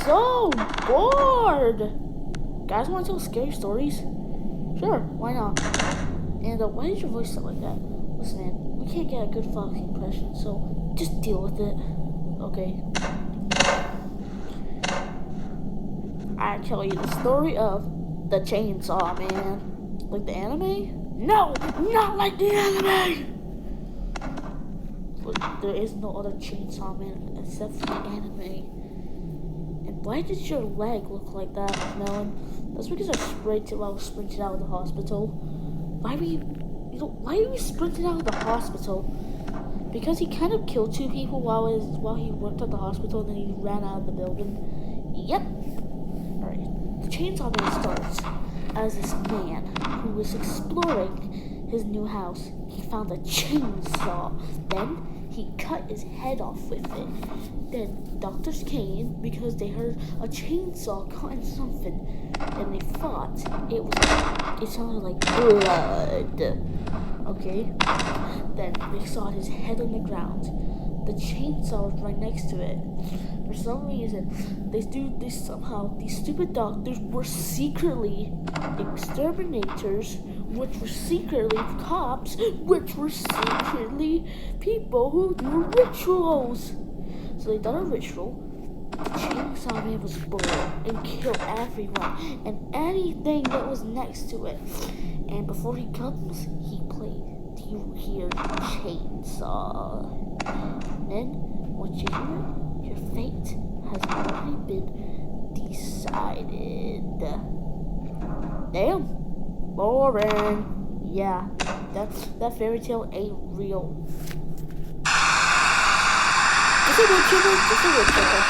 so bored. Guys want to tell scary stories? Sure, why not? And why did your voice sound like that? Listen, man, we can't get a good Foxy impression, so just deal with it. Okay. I tell you the story of the chainsaw man. Like the anime? No, not like the anime. But there is no other chainsaw man except for the anime. And why did your leg look like that, Melon? That's because I sprinted while I was sprinting out of the hospital. Why were you sprinting out of the hospital? Because he kind of killed 2 people while he worked at the hospital, and then he ran out of the building. Yep. Alright. The chainsaw man starts as this man who was exploring his new house. He found a chainsaw. Then he cut his head off with it. Then doctors came because they heard a chainsaw cutting something, and they thought it sounded like blood. Okay. Then they saw his head on the ground. The chainsaw was right next to it. For some reason, these stupid doctors were secretly exterminators, which were secretly cops, which were secretly people who do rituals. So they done a ritual. The chainsaw man was born and killed everyone and anything that was next to it. And before he comes, he played. You hear chainsaw. And then, once you hear it, your fate has already been decided. Damn. Boring. Yeah, that fairy tale ain't real. It's a woodchipper. It's a woodchipper.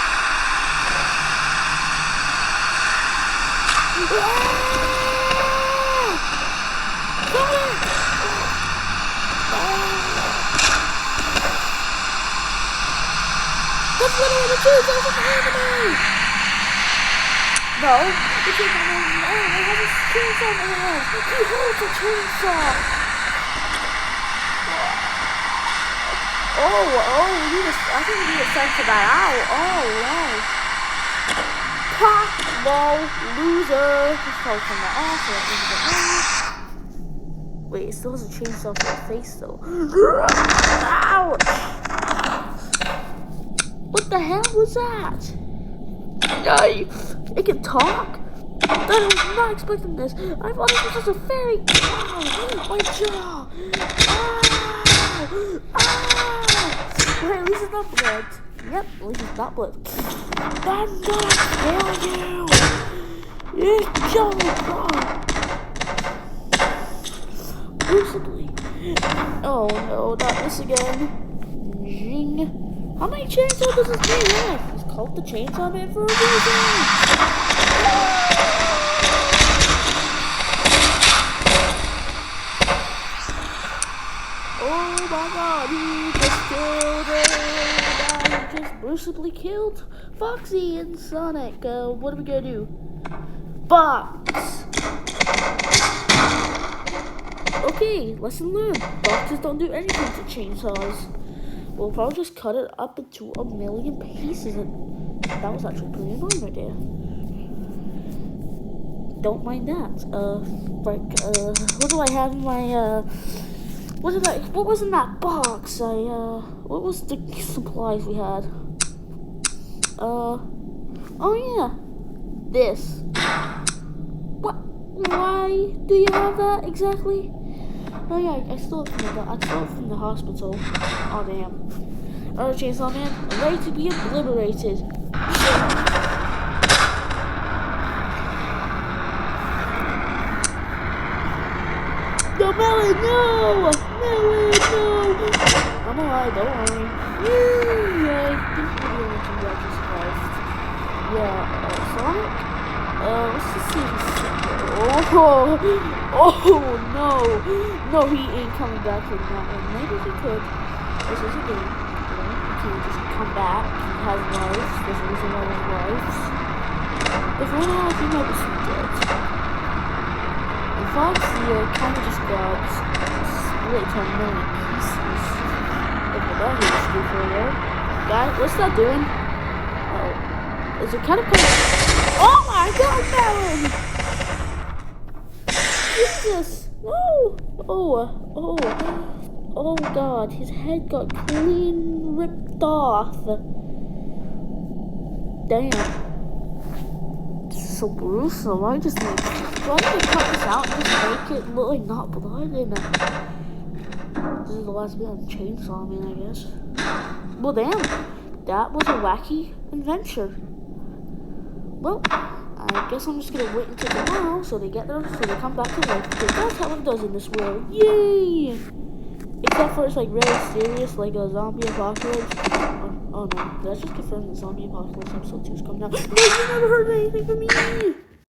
That's literally the chainsaw from the anime! No, the chainsaw man in the anime has a chainsaw in his hand. He holds a chainsaw! I think we need to censor that out. Ha! Lol, loser. He's probably from the off. Wait, it still has a chainsaw for the face though. Ouch! What the hell was that? Yay! It can talk? I was not expecting this. I thought it was just a fairy. My jaw! Wait, at least it's not blood. Yep, at least it's not blood. I'm gonna kill you! You kill me, bro! Lucidly. Oh no, not this again. Zing. How many chainsaws does this man have? He's called the Chainsaw Man for a reason. Oh my god, he just killed it. He just mercifully killed Foxy and Sonic. What are we gonna do? Box! Okay, lesson learned. Boxes don't do anything to chainsaws. We'll probably just cut it up into a million pieces, and that was actually pretty annoying right there. Don't mind that. What do I have in my, what was in that box? What was the supplies we had? Oh yeah, this. What? Why do you have that exactly? Oh yeah, I stole it from the hospital. Oh damn. Alright, Chainsaw Man, I'm ready to be obliterated. No, Melon, no! Melon, no! I'm alive, don't worry. Yay! This video mentioned that just survived. Yeah, Sonic? Let's just see if he's Oh no! No, he ain't coming back from that one. Maybe he could. This is a game. He can just come back. He has life. There's a reason why he has lives. But for now, he might be some dead. And Foxy kind of just got split to a million pieces. Look at that, he was good for there. Guys, what's that doing? Oh. Is it kind of Oh my god, Melon! Jesus! No! Oh god, his head got clean ripped off. Damn. This is so gruesome. Why don't they cut this out and just make it look like not blood? And this is the last bit of Chainsaw Man, I guess. Well, damn. That was a wacky adventure. Well, I guess I'm just gonna wait until tomorrow so they get there, so they come back to life. Because that's how it does in this world. Yay! Except for it's like really serious, like a zombie apocalypse. Oh no, that's just confirmed the zombie apocalypse episode 2 is coming out. No, you never heard anything from me!